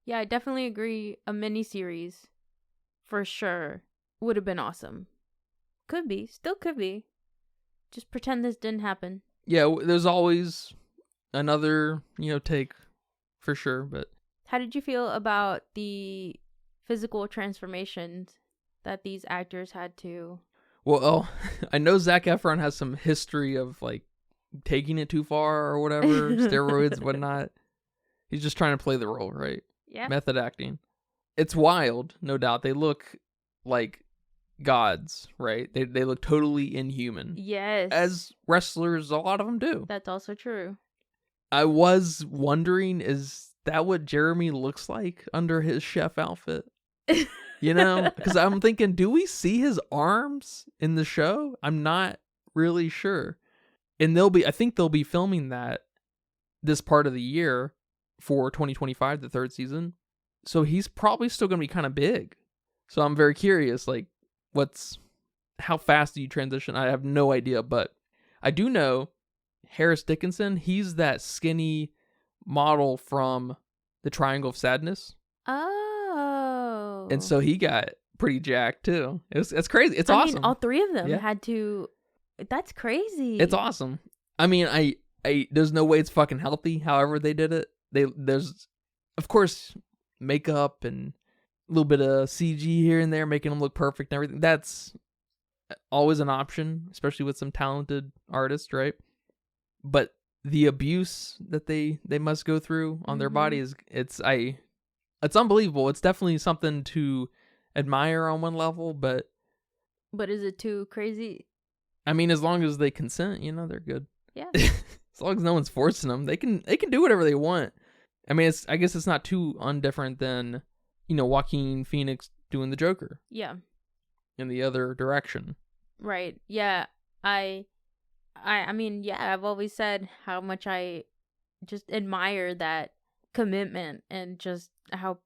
Yeah, I definitely agree. A miniseries, for sure, would have been awesome. Could be. Still could be. Just pretend this didn't happen. Yeah, there's always another, take for sure. But how did you feel about the physical transformations that these actors had to? Well, I know Zac Efron has some history of like taking it too far or whatever, steroids, whatnot. He's just trying to play the role, right? Yeah. Method acting. It's wild, no doubt. They look like gods, right? They look totally inhuman. Yes. As wrestlers, a lot of them do. That's also true. I was wondering, is that what Jeremy looks like under his chef outfit? You know, because I'm thinking, do we see his arms in the show? I'm not really sure. And I think they'll be filming that this part of the year for 2025, the third season. So he's probably still going to be kind of big. So I'm very curious, like, how fast do you transition? I have no idea, but I do know Harris Dickinson, he's that skinny model from the Triangle of Sadness. Oh. And so he got pretty jacked too. It's crazy. It's awesome. I mean, all three of them had to. That's crazy. It's awesome. I mean, I there's no way it's fucking healthy. However they did it, there's of course makeup and a little bit of CG here and there, making them look perfect and everything. That's always an option, especially with some talented artists, right? But the abuse that they must go through on their body it's unbelievable. It's definitely something to admire on one level, but is it too crazy? I mean, as long as they consent, they're good. Yeah. As long as no one's forcing them, they can do whatever they want. I mean, I guess it's not too undifferent than, Joaquin Phoenix doing the Joker. Yeah. In the other direction. Right. Yeah. I mean, yeah, I've always said how much I just admire that commitment and just how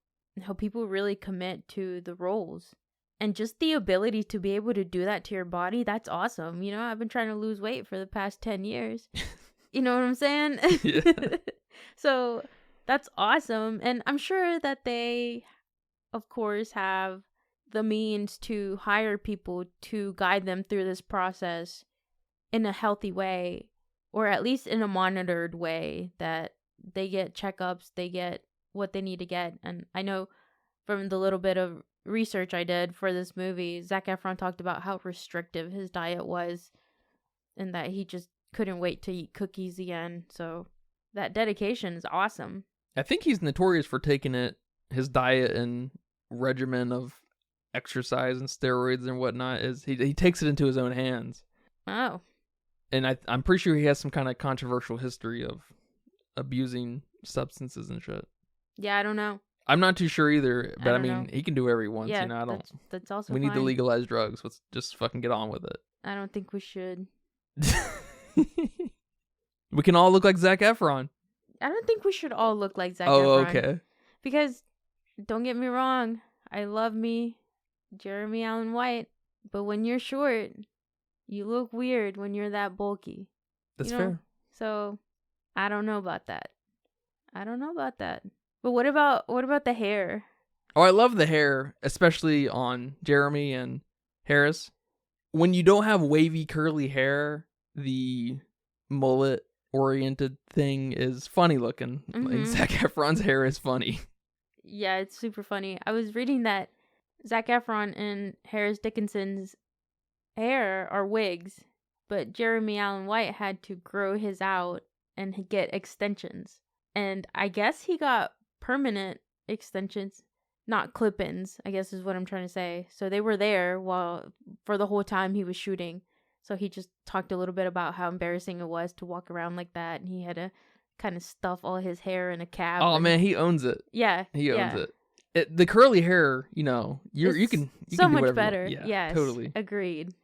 people really commit to the roles. And just the ability to be able to do that to your body, that's awesome. I've been trying to lose weight for the past 10 years. You know what I'm saying? Yeah. So that's awesome. And I'm sure that they, of course, have the means to hire people to guide them through this process in a healthy way, or at least in a monitored way, that they get checkups, they get what they need to get. And I know from the little bit of research I did for this movie, Zac Efron talked about how restrictive his diet was and that he just couldn't wait to eat cookies again. So that dedication is awesome. I think he's notorious for taking his diet and regimen of exercise and steroids and whatnot, is he takes it into his own hands. Oh. And I'm pretty sure he has some kind of controversial history of abusing substances and shit. Yeah, I don't know. I'm not too sure either, but I mean, know. he can do whatever he wants. Yeah, that's also we fine. need to legalize drugs. Let's just fucking get on with it. I don't think we should. We can all look like Zac Efron. I don't think we should all look like Zac Efron. Oh, okay. Because, don't get me wrong, I love me Jeremy Allen White, but when you're short, you look weird when you're that bulky. That's fair. So, I don't know about that. But what about the hair? Oh, I love the hair, especially on Jeremy and Harris. When you don't have wavy, curly hair, the mullet-oriented thing is funny looking. Like Zac Efron's hair is funny. Yeah, it's super funny. I was reading that Zac Efron and Harris Dickinson's hair are wigs, but Jeremy Allen White had to grow his out and get extensions. And I guess he got permanent extensions, not clip-ins, I guess is what I'm trying to say. So they were there for the whole time he was shooting. So he just talked a little bit about how embarrassing it was to walk around like that, and he had to kind of stuff all his hair in a cap. Oh man, he owns it. Yeah, he owns it. The curly hair, you can so do much better. Yeah, yes, totally. Agreed.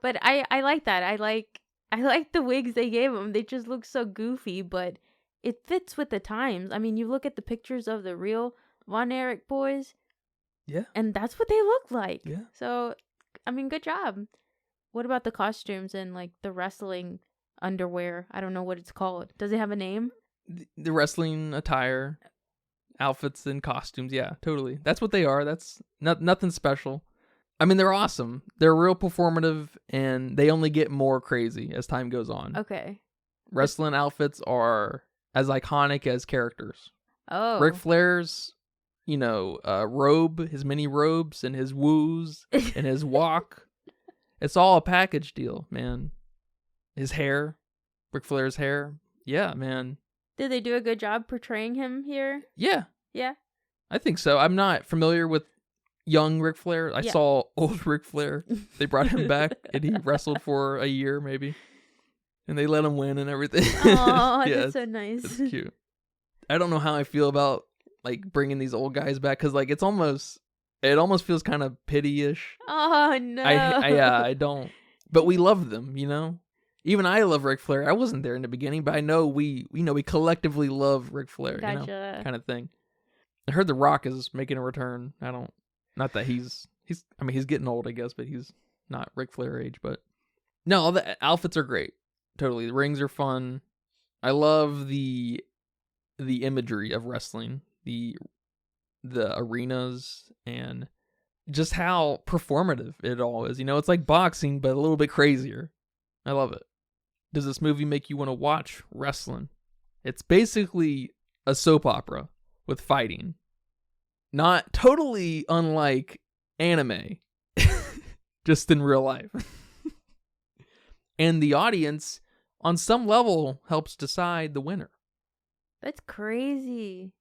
But I like that. I like the wigs they gave him. They just look so goofy, but it fits with the times. I mean, you look at the pictures of the real Von Erich boys. Yeah. And that's what they look like. Yeah. So, I mean, good job. What about the costumes and like the wrestling underwear? I don't know what it's called. Does it have a name? The wrestling attire, outfits and costumes. Yeah, totally. That's what they are. That's nothing special. I mean, they're awesome. They're real performative, and they only get more crazy as time goes on. Okay. Wrestling outfits are as iconic as characters. Oh. Ric Flair's, robe, his mini robes, and his woos, and his walk. It's all a package deal, man. His hair, Ric Flair's hair. Yeah, man. Did they do a good job portraying him here? Yeah. Yeah. I think so. I'm not familiar with young Ric Flair. I saw old Ric Flair. They brought him back, and he wrestled for a year, maybe. And they let him win and everything. Oh, yeah, that's so nice. It's cute. I don't know how I feel about, like, bringing these old guys back, because, like, it's almost It almost feels kind of pity-ish. Oh no. I don't. But we love them, you know? Even I love Ric Flair. I wasn't there in the beginning, but I know we collectively love Ric Flair, you know? Gotcha. Kind of thing. I heard The Rock is making a return. Not that he's getting old, I guess, but he's not Ric Flair age, but no, all the outfits are great. Totally. The rings are fun. I love the imagery of wrestling, the arenas, and just how performative it all is. You know, it's like boxing, but a little bit crazier. I love it. Does this movie make you want to watch wrestling? It's basically a soap opera with fighting. Not totally unlike anime, just in real life. And the audience, on some level, helps decide the winner. That's crazy.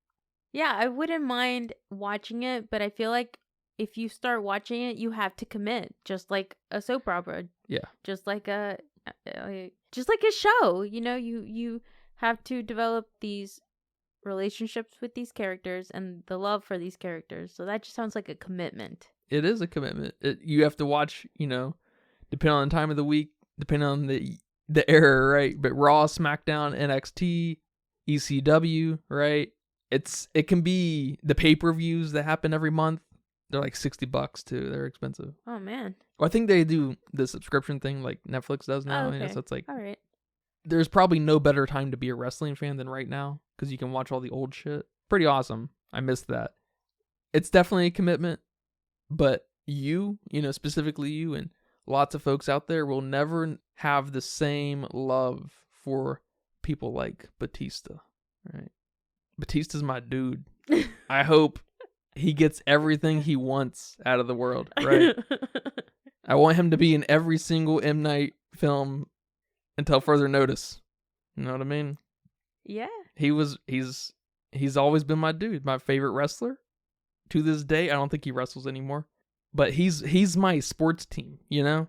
Yeah, I wouldn't mind watching it, but I feel like if you start watching it, you have to commit, just like a soap opera. Yeah. Just like a show. You know, you have to develop these relationships with these characters and the love for these characters. So that just sounds like a commitment. It is a commitment. You have to watch, you know, depending on the time of the week, depending on the era, right? But Raw, SmackDown, NXT, ECW, right? It can be the pay-per-views that happen every month. They're like $60 too. They're expensive. Oh man. Well, I think they do the subscription thing like Netflix does now. Oh, okay. You know, so it's like, all right. There's probably no better time to be a wrestling fan than right now because you can watch all the old shit. Pretty awesome. I missed that. It's definitely a commitment, but you know, specifically you and lots of folks out there will never have the same love for people like Batista, right? Batista's my dude. I hope he gets everything he wants out of the world, right? I want him to be in every single M. Night film until further notice. You know what I mean? Yeah. He's always been my dude, my favorite wrestler. To this day, I don't think he wrestles anymore. But he's my sports team, you know?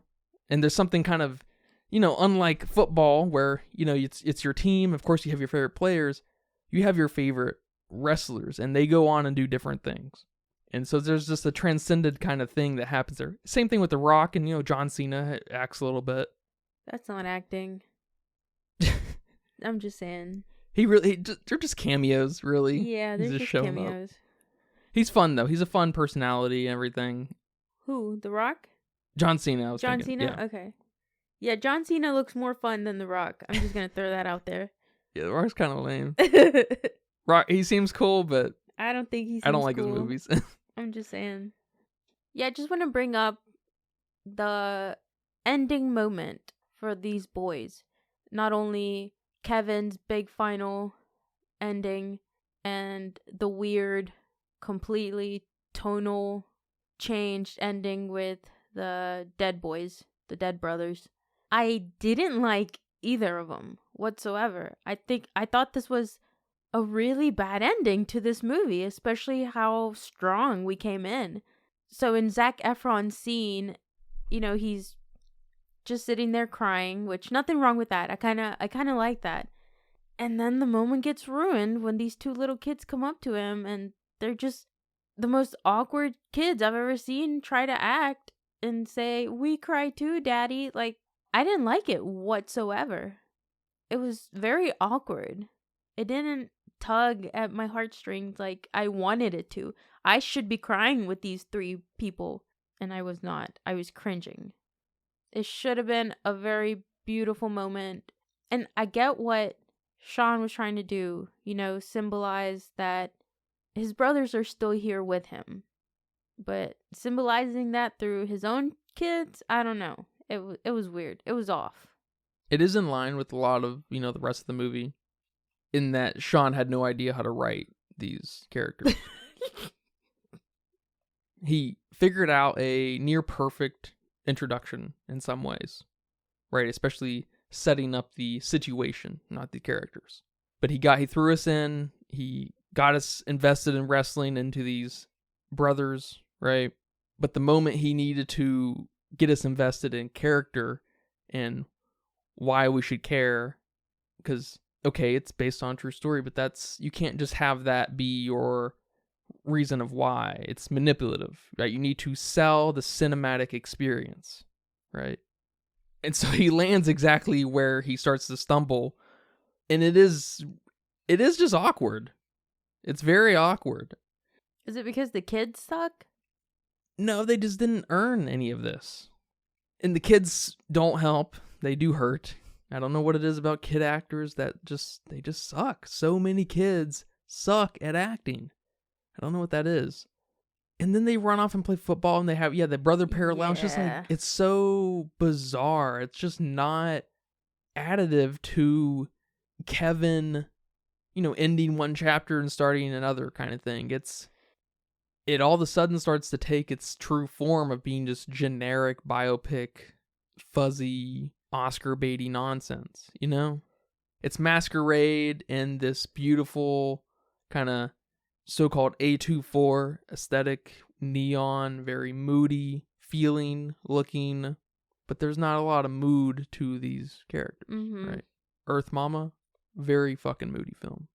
And there's something kind of, you know, unlike football where, you know, it's your team, of course you have your favorite players, you have your favorite wrestlers and they go on and do different things. And so there's just a transcended kind of thing that happens there. Same thing with The Rock and, you know, John Cena acts a little bit. That's not acting. I'm just saying. They're just cameos, really. Yeah, they're just cameos. He's fun, though. He's a fun personality and everything. Who? The Rock? John Cena, John thinking. Cena? Yeah. Okay. Yeah, John Cena looks more fun than The Rock. I'm just going to throw that out there. Yeah, The Rock's kind of lame. Rock, he seems cool, but I don't think he seems I don't like cool. his movies. I'm just saying. Yeah, I just want to bring up the ending moment for these boys. Not only Kevin's big final ending and the weird, completely tonal changed ending with the dead boys, the dead brothers. I didn't like either of them whatsoever. I thought this was a really bad ending to this movie, especially how strong we came in. So in Zac Efron's scene, you know, he's just sitting there crying, which nothing wrong with that. I kind of like that. And then the moment gets ruined when these two little kids come up to him and they're just the most awkward kids I've ever seen try to act and say, "We cry too, Daddy." Like, I didn't like it whatsoever. It was very awkward. It didn't tug at my heartstrings like I wanted it to. I should be crying with these three people, and I was not. I was cringing. It should have been a very beautiful moment. And I get what Sean was trying to do, you know, symbolize that his brothers are still here with him. But symbolizing that through his own kids, I don't know. It was weird. It was off. It is in line with a lot of, you know, the rest of the movie in that Sean had no idea how to write these characters. He figured out a near perfect introduction in some ways, right? Especially setting up the situation, not the characters. But he threw us in, he got us invested in wrestling into these brothers, right? But the moment he needed to get us invested in character and why we should care, because, okay, it's based on a true story, but you can't just have that be your reason of why. It's manipulative, right? You need to sell the cinematic experience, right? And so he lands exactly where he starts to stumble, and it is just awkward. It's very awkward. Is it because the kids suck? No, they just didn't earn any of this. And the kids don't help. They do hurt. I don't know what it is about kid actors that they just suck. So many kids suck at acting. I don't know what that is. And then they run off and play football, and they have, the brother parallel. It's just like, it's so bizarre. It's just not additive to Kevin, ending one chapter and starting another kind of thing. It all of a sudden starts to take its true form of being just generic biopic, fuzzy, Oscar baity nonsense, It's masquerade in this beautiful kind of so-called A24 aesthetic, neon, very moody feeling, looking, but there's not a lot of mood to these characters, right? Earth Mama, very fucking moody film,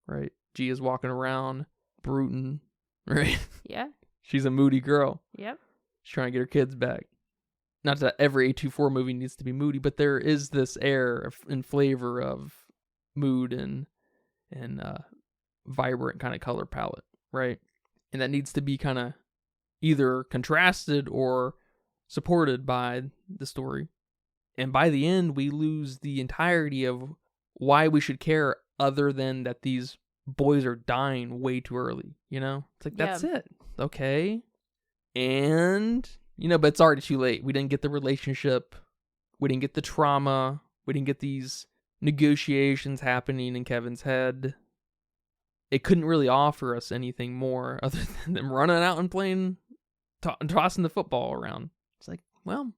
right? Gia's walking around, brooding, right? Yeah. She's a moody girl. Yep. She's trying to get her kids back. Not that every A24 movie needs to be moody, but there is this air and flavor of mood and vibrant kind of color palette, right? And that needs to be kind of either contrasted or supported by the story. And by the end, we lose the entirety of why we should care, other than that these boys are dying way too early, It's like, that's it. Okay. And, but it's already too late. We didn't get the relationship. We didn't get the trauma. We didn't get these negotiations happening in Kevin's head. It couldn't really offer us anything more other than them running out and playing, tossing the football around. It's like, well,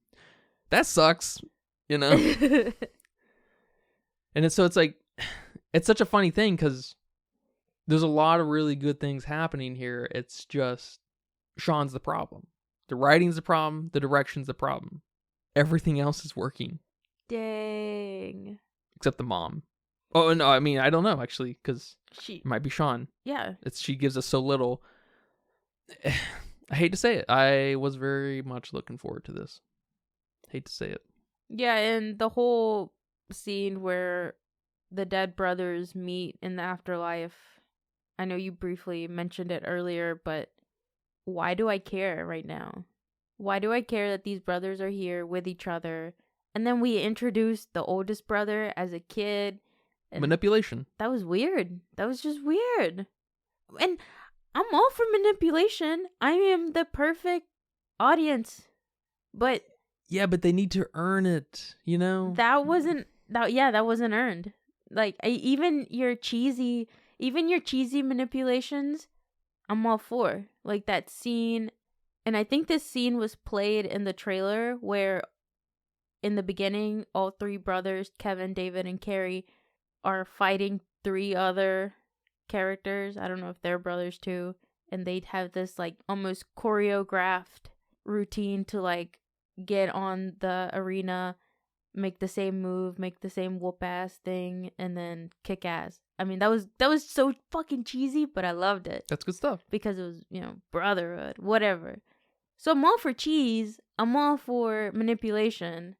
that sucks, And so it's like, it's such a funny thing because there's a lot of really good things happening here. It's just Sean's the problem. The writing's the problem. The direction's the problem. Everything else is working. Dang. Except the mom. Oh, no, I mean, I don't know, actually, because it might be Sean. Yeah. She gives us so little. I hate to say it. I was very much looking forward to this. Hate to say it. Yeah, and the whole scene where the dead brothers meet in the afterlife. I know you briefly mentioned it earlier, but why do I care right now? Why do I care that these brothers are here with each other? And then we introduced the oldest brother as a kid. Manipulation. That was weird. That was just weird. And I'm all for manipulation. I am the perfect audience. But yeah, but they need to earn it, That wasn't earned. Like, even your cheesy manipulations, I'm all for. Like that scene, and I think this scene was played in the trailer where in the beginning all three brothers, Kevin, David, and Carrie, are fighting three other characters. I don't know if they're brothers too, and they'd have this like almost choreographed routine to like get on the arena, make the same move, make the same whoop ass thing, and then kick ass. I mean, that was so fucking cheesy, but I loved it. That's good stuff. Because it was, brotherhood, whatever. So I'm all for cheese. I'm all for manipulation.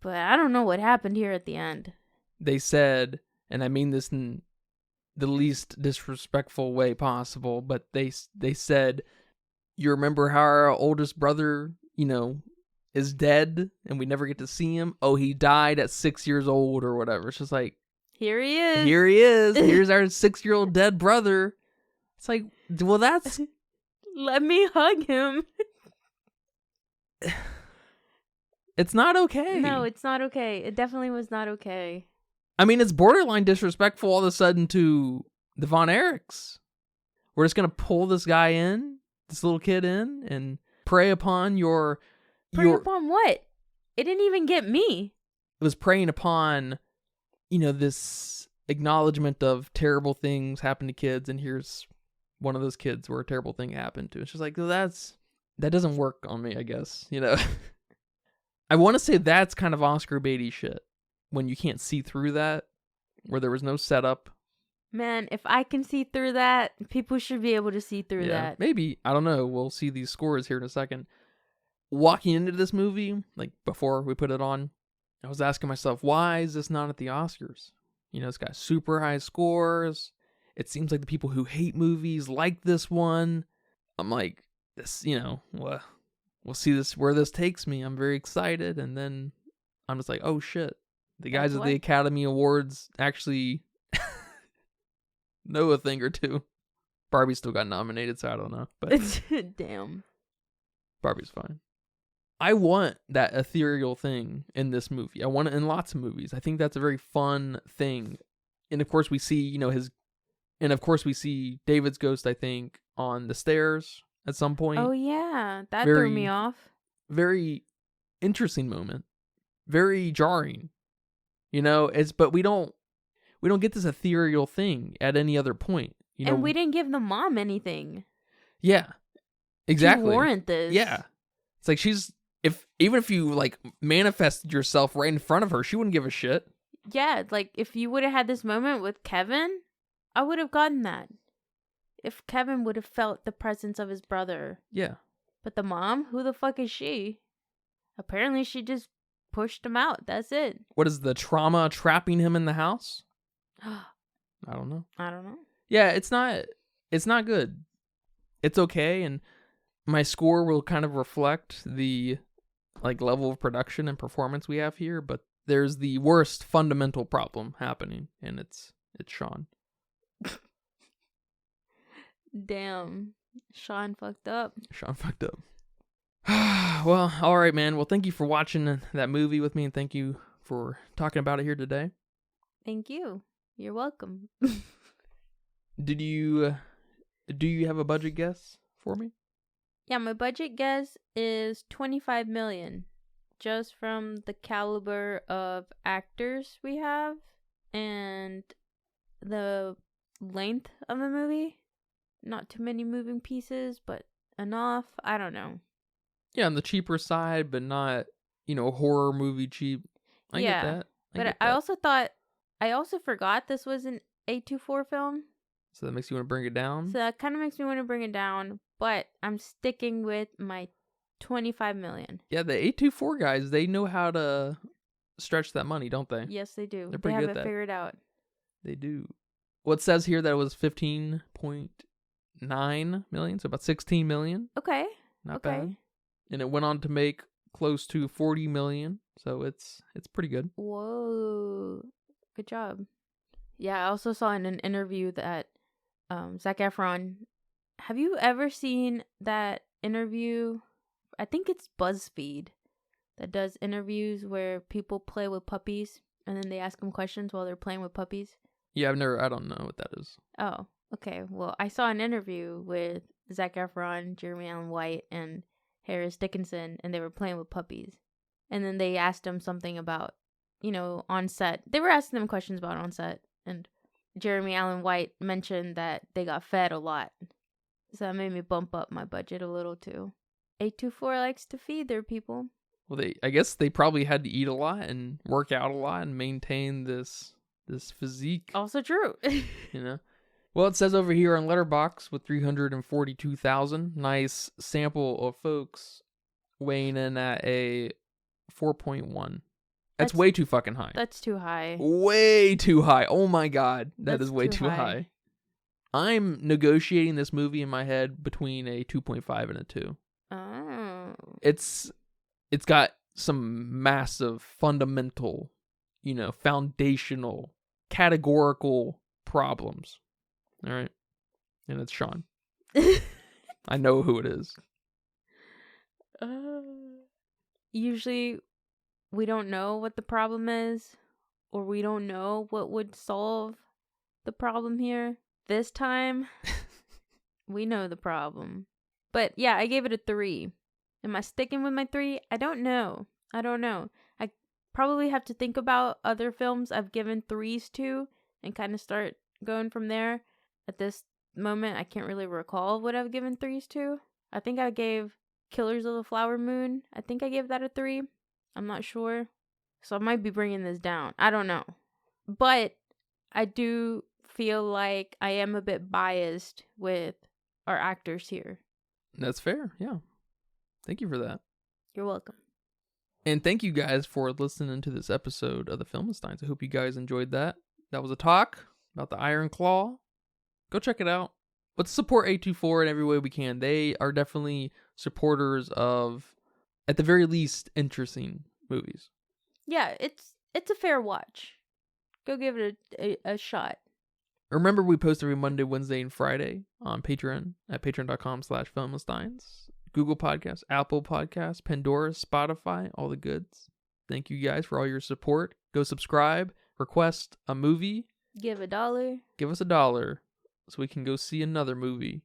But I don't know what happened here at the end. They said, and I mean this in the least disrespectful way possible, but they said, you remember how our oldest brother, is dead and we never get to see him? Oh, he died at 6 years old or whatever. It's just like, here he is. Here's our 6-year-old dead brother. It's like, well, that's... Let me hug him. It's not okay. No, it's not okay. It definitely was not okay. I mean, it's borderline disrespectful all of a sudden to the Von Erichs. We're just going to pull this guy in, this little kid in, and prey upon your... Prey upon what? It didn't even get me. It was preying upon, this acknowledgement of terrible things happen to kids, and here's one of those kids where a terrible thing happened to. It's just like, well, that doesn't work on me, I guess, I want to say that's kind of Oscar baity shit, when you can't see through that, where there was no setup, Man, if I can see through that, people should be able to see through that. Maybe. I don't know. We'll see these scores here in a second. Walking into this movie, like before we put it on, I was asking myself, why is this not at the Oscars? You know, it's got super high scores. It seems like the people who hate movies like this one. I'm like, this, we'll see this where this takes me. I'm very excited. And then I'm just like, oh shit. The guys at the Academy Awards actually know a thing or two. Barbie still got nominated, so I don't know. But damn. Barbie's fine. I want that ethereal thing in this movie. I want it in lots of movies. I think that's a very fun thing. And of course we see, we see David's ghost, I think, on the stairs at some point. Oh yeah, that threw me off. Very interesting moment. Very jarring. But we don't get this ethereal thing at any other point. And we didn't give the mom anything. Yeah. Exactly. To warrant this. Yeah. It's like even if you like manifested yourself right in front of her, she wouldn't give a shit. Yeah, like if you would have had this moment with Kevin, I would have gotten that. If Kevin would have felt the presence of his brother. Yeah. But the mom, who the fuck is she? Apparently she just pushed him out. That's it. What is the trauma trapping him in the house? I don't know. Yeah, it's not good. It's okay, and my score will kind of reflect the level of production and performance we have here, but there's the worst fundamental problem happening, and it's Sean. Damn. Sean fucked up. Well, all right, man. Well, thank you for watching that movie with me, and thank you for talking about it here today. Thank you. You're welcome. Do you have a budget guess for me? Yeah, my budget guess is $25 million, just from the caliber of actors we have and the length of the movie. Not too many moving pieces, but enough. I don't know. Yeah, on the cheaper side, but not, horror movie cheap. I get that. But I also forgot this was an A24 film. So that makes you want to bring it down? So that kind of makes me want to bring it down, but I'm sticking with my $25 million. Yeah, the A24 guys, they know how to stretch that money, don't they? Yes, they do. They're pretty good at that. They have it figured out. They do. Well, it says here that it was 15.9 million, so about 16 million. Okay. Not bad. And it went on to make close to 40 million, so it's pretty good. Whoa. Good job. Yeah, I also saw in an interview that Zac Efron, have you ever seen that interview? I think it's BuzzFeed that does interviews where people play with puppies and then they ask them questions while they're playing with puppies. Yeah, I don't know what that is. Oh, okay. Well, I saw an interview with Zac Efron, Jeremy Allen White, and Harris Dickinson, and they were playing with puppies. And then they asked them something about, on set. They were asking them questions about on set, and Jeremy Allen White mentioned that they got fed a lot. So that made me bump up my budget a little too. A24 likes to feed their people. Well, I guess they probably had to eat a lot and work out a lot and maintain this physique. Also true. Well, it says over here on Letterboxd with 342,000. Nice sample of folks weighing in at a 4.1. That's way too fucking high. That's too high. Way too high. Oh my god. That is way too high. I'm negotiating this movie in my head between a 2.5 and a 2. Oh. It's got some massive fundamental, foundational, categorical problems. All right. And it's Sean. I know who it is. Usually we don't know what the problem is, or we don't know what would solve the problem here. This time, we know the problem. But yeah, I gave it a 3. Am I sticking with my 3? I don't know. I probably have to think about other films I've given 3s to and kind of start going from there. At this moment, I can't really recall what I've given 3s to. I think I gave Killers of the Flower Moon. I think I gave that a 3. I'm not sure. So I might be bringing this down. I don't know. But I do feel like I am a bit biased with our actors here. That's fair. Yeah. Thank you for that. You're welcome. And thank you guys for listening to this episode of the Filmsteins. I hope you guys enjoyed that. That was a talk about the Iron Claw. Go check it out. Let's support A24 in every way we can. They are definitely supporters of, at the very least, interesting movies. Yeah, it's a fair watch. Go give it a shot. Remember, we post every Monday, Wednesday, and Friday on Patreon at patreon.com/Filmsteins. Google Podcasts, Apple Podcasts, Pandora, Spotify, all the goods. Thank you guys for all your support. Go subscribe, request a movie. Give $1. Give us $1 so we can go see another movie.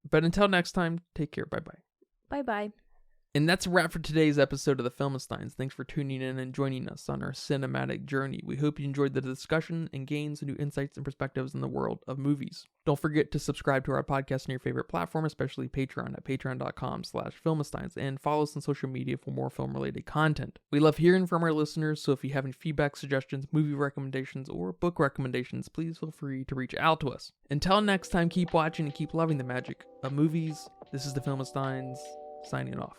But until next time, take care. Bye-bye. Bye-bye. And that's a wrap for today's episode of the Filmsteins. Thanks for tuning in and joining us on our cinematic journey. We hope you enjoyed the discussion and gained some new insights and perspectives in the world of movies. Don't forget to subscribe to our podcast on your favorite platform, especially Patreon at patreon.com/Filmsteins, and follow us on social media for more film-related content. We love hearing from our listeners, so if you have any feedback, suggestions, movie recommendations, or book recommendations, please feel free to reach out to us. Until next time, keep watching and keep loving the magic of movies. This is the Filmsteins, signing off.